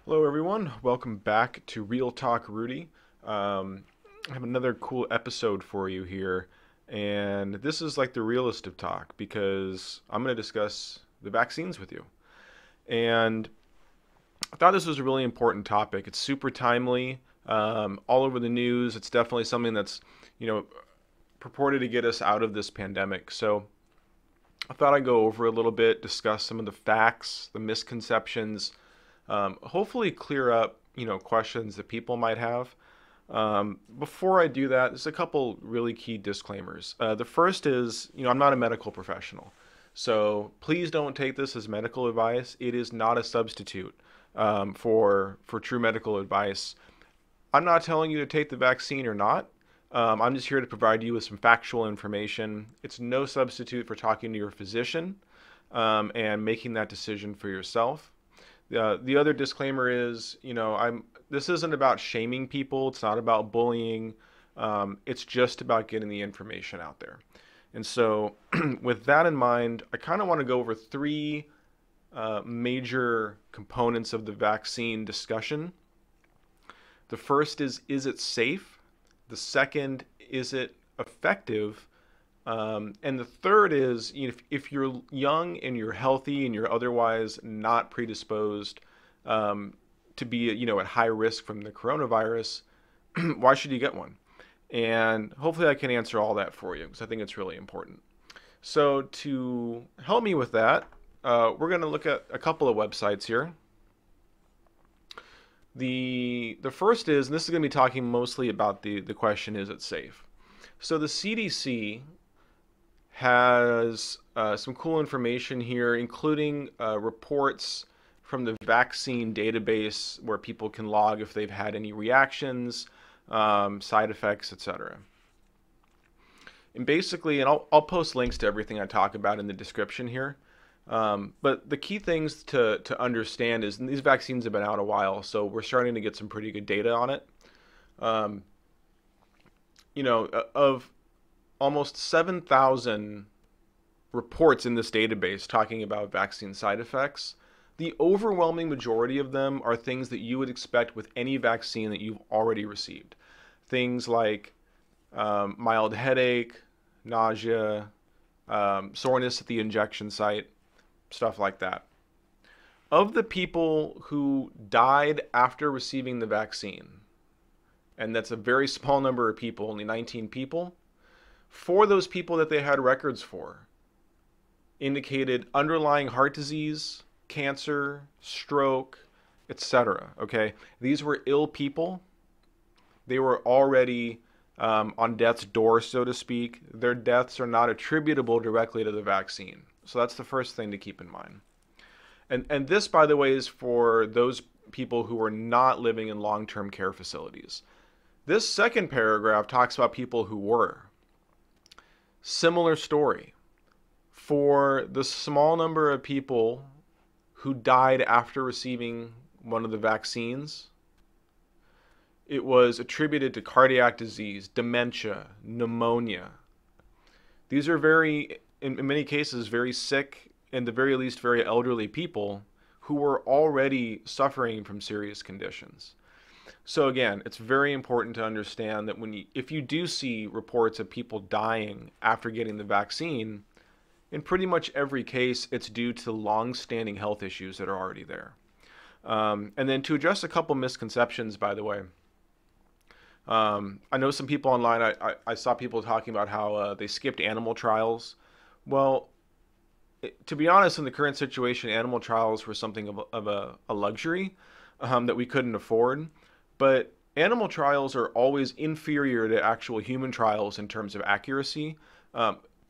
Hello, everyone. Welcome back to Real Talk Rudy. I have another cool episode for you here, and this is like the realest of talk because I'm going to discuss the vaccines with you. And I thought this was a really important topic. It's super timely, all over the news. It's definitely something that's, you know, purported to get us out of this pandemic. So I thought I'd go over a little bit, discuss some of the facts, the misconceptions, hopefully clear up questions that people might have. Before I do that, there's a couple really key disclaimers. The first is, I'm not a medical professional, so please don't take this as medical advice. It is not a substitute for true medical advice. I'm not telling you to take the vaccine or not. I'm just here to provide you with some factual information. It's no substitute for talking to your physician and making that decision for yourself. The other disclaimer is, this isn't about shaming people. It's not about bullying. It's just about getting the information out there. And so, with that in mind, I kind of want to go over three major components of the vaccine discussion. The first is it safe? The second, is it effective? And the third is, if you're young and you're healthy and you're otherwise not predisposed to be, at high risk from the coronavirus, why should you get one? And hopefully I can answer all that for you because I think it's really important. So to help me with that, we're going to look at a couple of websites here. The first is, and this is going to be talking mostly about the question, is it safe? So the CDC has some cool information here, including reports from the vaccine database where people can log if they've had any reactions, side effects, etc. And basically, and I'll post links to everything I talk about in the description here. But the key things to understand is, and these vaccines have been out a while, so we're starting to get some pretty good data on it. Of almost 7,000 reports in this database talking about vaccine side effects, the overwhelming majority of them are things that you would expect with any vaccine that you've already received. Things like mild headache, nausea, soreness at the injection site, stuff like that. Of the people who died after receiving the vaccine, and that's a very small number of people, only 19 people, for those people that they had records for, indicated underlying heart disease, cancer, stroke, etc. Okay, these were ill people. They were already on death's door, so to speak. Their deaths are not attributable directly to the vaccine. So that's the first thing to keep in mind. And this, by the way, is for those people who are not living in long-term care facilities. This second paragraph talks about people who were. Similar story. For the small number of people who died after receiving one of the vaccines, it was attributed to cardiac disease, dementia, pneumonia. These are in many cases, very sick, and at the very least, very elderly people who were already suffering from serious conditions. So again, it's very important to understand that if you do see reports of people dying after getting the vaccine, in pretty much every case, it's due to long-standing health issues that are already there. And then to address a couple misconceptions, by the way, I know some people online, I saw people talking about how they skipped animal trials. Well, to be honest, in the current situation, animal trials were something of a luxury that we couldn't afford. But animal trials are always inferior to actual human trials in terms of accuracy.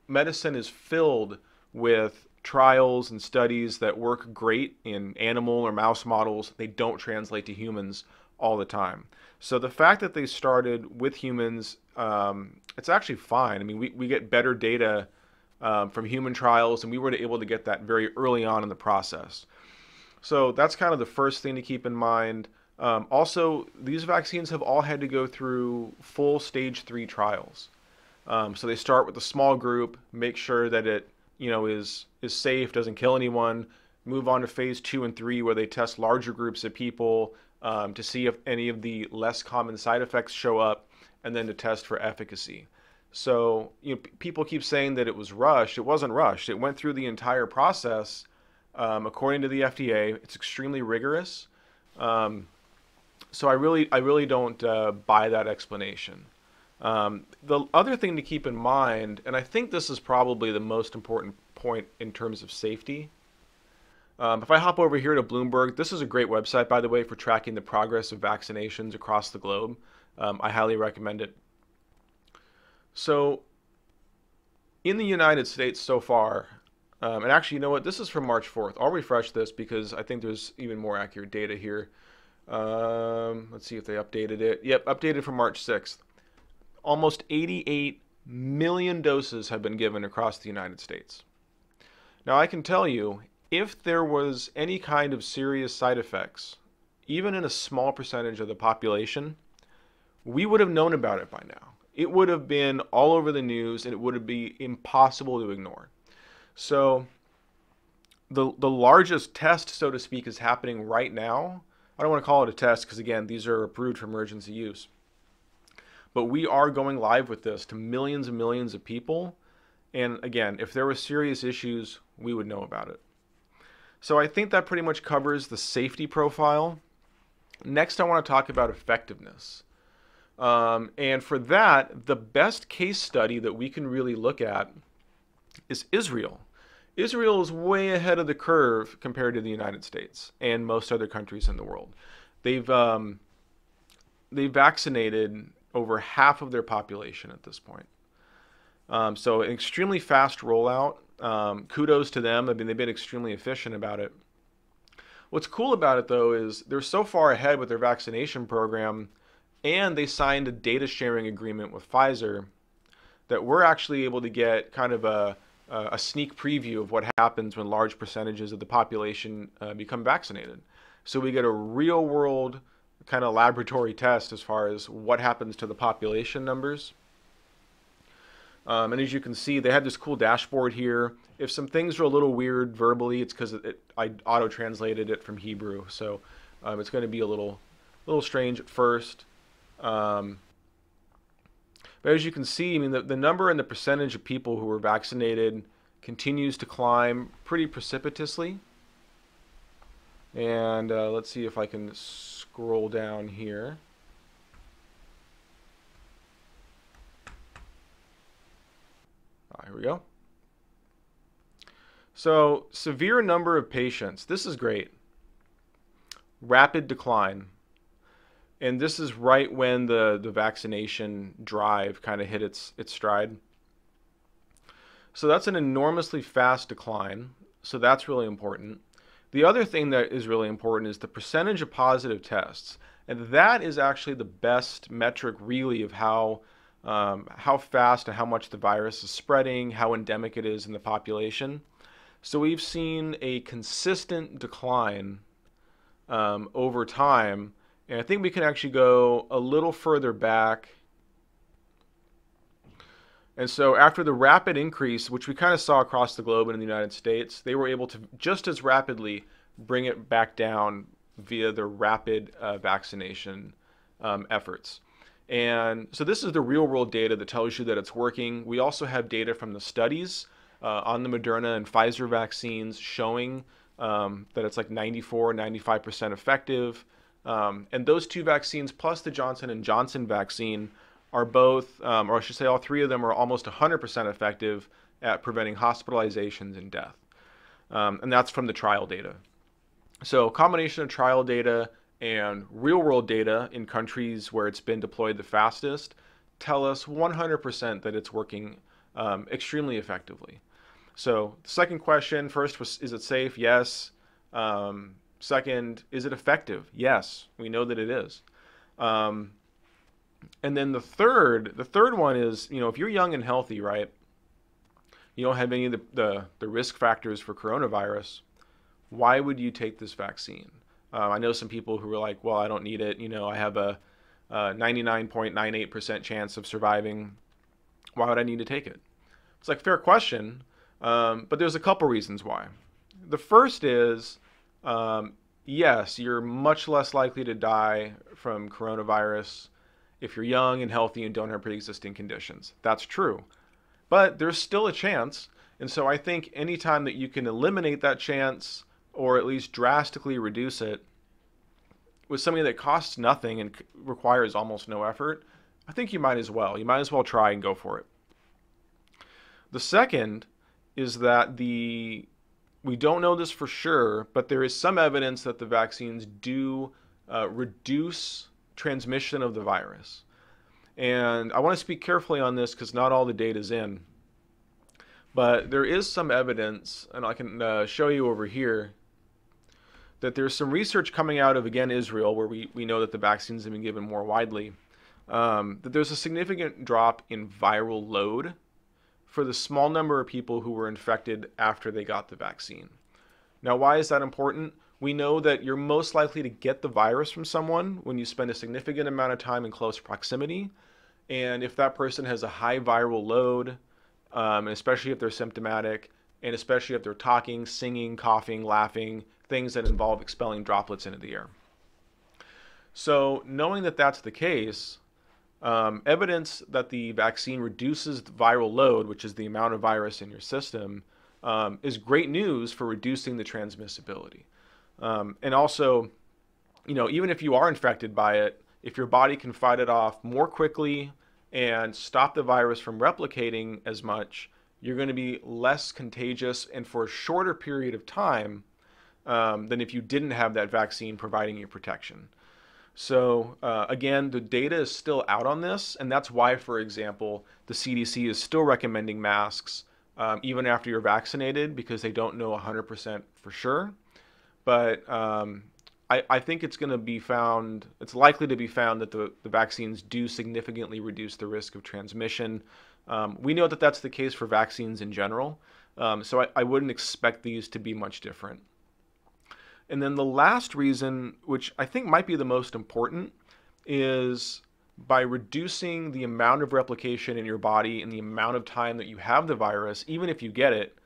Medicine is filled with trials and studies that work great in animal or mouse models. They don't translate to humans all the time. So the fact that they started with humans, it's actually fine. I mean, we get better data from human trials, and we were able to get that very early on in the process. So that's kind of the first thing to keep in mind. Also, these vaccines have all had to go through full stage 3 trials. So they start with a small group, make sure that it is safe, doesn't kill anyone, move on to phase 2 and 3, where they test larger groups of people to see if any of the less common side effects show up, and then to test for efficacy. So, people keep saying that it was rushed. It wasn't rushed. It went through the entire process according to the FDA. It's extremely rigorous. So I really don't buy that explanation. The other thing to keep in mind, and I think this is probably the most important point in terms of safety. If I hop over here to Bloomberg, this is a great website, by the way, for tracking the progress of vaccinations across the globe. I highly recommend it. So, in the United States so far, and actually, you know what? This is from March 4th. I'll refresh this because I think there's even more accurate data here. Let's see if they updated it. Yep, updated from March 6th. Almost 88 million doses have been given across the United States. Now, I can tell you, if there was any kind of serious side effects, even in a small percentage of the population, we would have known about it by now. It would have been all over the news, and it would be impossible to ignore. So the largest test, so to speak, is happening right now. I don't want to call it a test because, again, these are approved for emergency use. But we are going live with this to millions and millions of people. And again, if there were serious issues, we would know about it. So I think that pretty much covers the safety profile. Next, I want to talk about effectiveness. And for that, the best case study that we can really look at is Israel. Israel is way ahead of the curve compared to the United States and most other countries in the world. They've vaccinated over half of their population at this point. So an extremely fast rollout. Kudos to them. I mean, they've been extremely efficient about it. What's cool about it, though, is they're so far ahead with their vaccination program, and they signed a data sharing agreement with Pfizer that we're actually able to get kind of a sneak preview of what happens when large percentages of the population become vaccinated. So we get a real world kind of laboratory test as far as what happens to the population numbers. And as you can see, they had this cool dashboard here. If some things are a little weird verbally, it's because I auto-translated it from Hebrew. So it's going to be a little strange at first. But as you can see, I mean, the number and the percentage of people who were vaccinated continues to climb pretty precipitously. And let's see if I can scroll down here. Here we go. So, severe number of patients. This is great. Rapid decline. And this is right when the vaccination drive kind of hit its stride. So that's an enormously fast decline. So that's really important. The other thing that is really important is the percentage of positive tests. And that is actually the best metric really of how fast and how much the virus is spreading, how endemic it is in the population. So we've seen a consistent decline over time. And I think we can actually go a little further back. And so after the rapid increase, which we kind of saw across the globe and in the United States, they were able to just as rapidly bring it back down via the rapid vaccination efforts. And so this is the real world data that tells you that it's working. We also have data from the studies on the Moderna and Pfizer vaccines showing that it's like 94, 95% effective. And those two vaccines plus the Johnson & Johnson vaccine are both, or I should say all three of them are almost 100% effective at preventing hospitalizations and death. And that's from the trial data. So a combination of trial data and real world data in countries where it's been deployed the fastest tell us 100% that it's working extremely effectively. So the second question, first was, is it safe? Yes. Second, is it effective? Yes, we know that it is. And then the third one is, if you're young and healthy, right? You don't have any of the risk factors for coronavirus. Why would you take this vaccine? I know some people who are like, well, I don't need it. I have a 99.98% chance of surviving. Why would I need to take it? It's like, fair question. But there's a couple reasons why. The first is um, yes, you're much less likely to die from coronavirus if you're young and healthy and don't have pre-existing conditions. That's true. But there's still a chance. And so I think anytime that you can eliminate that chance or at least drastically reduce it with something that costs nothing and requires almost no effort, I think you might as well. You might as well try and go for it. The second is that we don't know this for sure, but there is some evidence that the vaccines do reduce transmission of the virus. And I want to speak carefully on this because not all the data is in. But there is some evidence, and I can show you over here, that there's some research coming out of, again, Israel, where we know that the vaccines have been given more widely, that there's a significant drop in viral load for the small number of people who were infected after they got the vaccine. Now, why is that important? We know that you're most likely to get the virus from someone when you spend a significant amount of time in close proximity. And if that person has a high viral load, especially if they're symptomatic, and especially if they're talking, singing, coughing, laughing, things that involve expelling droplets into the air. So knowing that that's the case, evidence that the vaccine reduces the viral load, which is the amount of virus in your system, is great news for reducing the transmissibility. And also, even if you are infected by it, if your body can fight it off more quickly and stop the virus from replicating as much, you're going to be less contagious and for a shorter period of time than if you didn't have that vaccine providing you protection. So again, the data is still out on this, and that's why, for example, the CDC is still recommending masks even after you're vaccinated because they don't know 100% for sure. But I think it's going to be found, it's likely to be found that the vaccines do significantly reduce the risk of transmission. We know that that's the case for vaccines in general, so I wouldn't expect these to be much different. And then the last reason, which I think might be the most important, is by reducing the amount of replication in your body and the amount of time that you have the virus, even if you get it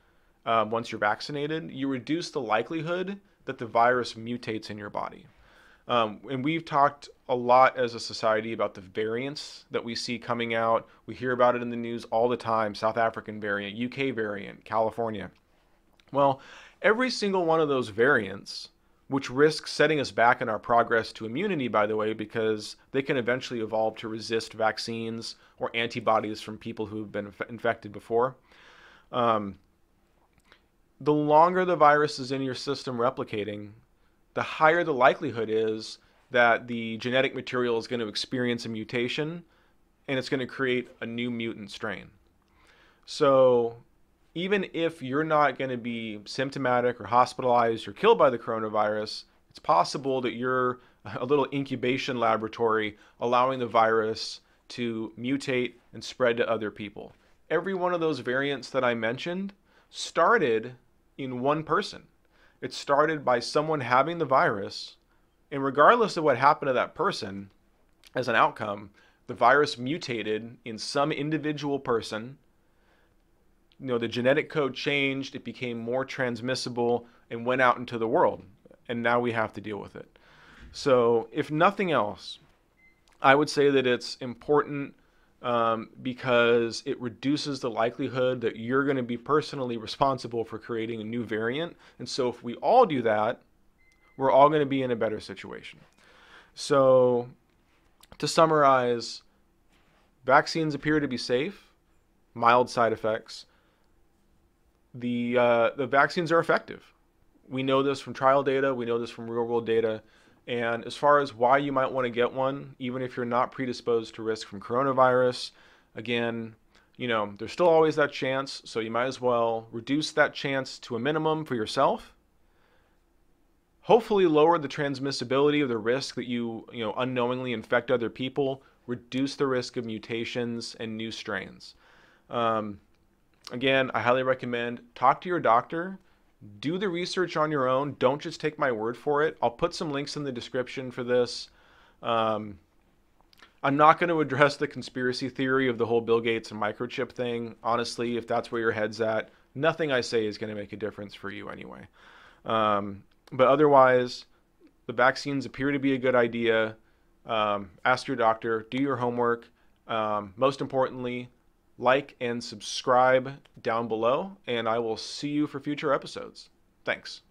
once you're vaccinated, you reduce the likelihood that the virus mutates in your body. And we've talked a lot as a society about the variants that we see coming out. We hear about it in the news all the time: South African variant, UK variant, California. Well, every single one of those variants, which risks setting us back in our progress to immunity, by the way, because they can eventually evolve to resist vaccines or antibodies from people who've been infected before. The longer the virus is in your system replicating, the higher the likelihood is that the genetic material is going to experience a mutation and it's going to create a new mutant strain. So even if you're not going to be symptomatic or hospitalized or killed by the coronavirus, it's possible that you're a little incubation laboratory allowing the virus to mutate and spread to other people. Every one of those variants that I mentioned started in one person. It started by someone having the virus, and regardless of what happened to that person as an outcome, the virus mutated in some individual person. The genetic code changed, it became more transmissible and went out into the world. And now we have to deal with it. So if nothing else, I would say that it's important because it reduces the likelihood that you're going to be personally responsible for creating a new variant. And so if we all do that, we're all going to be in a better situation. So to summarize, vaccines appear to be safe, mild side effects. The vaccines are effective. We know this from trial data. We know this from real world data. And as far as why you might want to get one, even if you're not predisposed to risk from coronavirus, again, there's still always that chance. So you might as well reduce that chance to a minimum for yourself. Hopefully lower the transmissibility of the risk that you unknowingly infect other people, reduce the risk of mutations and new strains. Again, I highly recommend talk to your doctor, do the research on your own. Don't just take my word for it. I'll put some links in the description for this. I'm not going to address the conspiracy theory of the whole Bill Gates and microchip thing. Honestly, if that's where your head's at, nothing I say is going to make a difference for you anyway. But otherwise, the vaccines appear to be a good idea. Ask your doctor, do your homework. Most importantly, like and subscribe down below, and I will see you for future episodes. Thanks.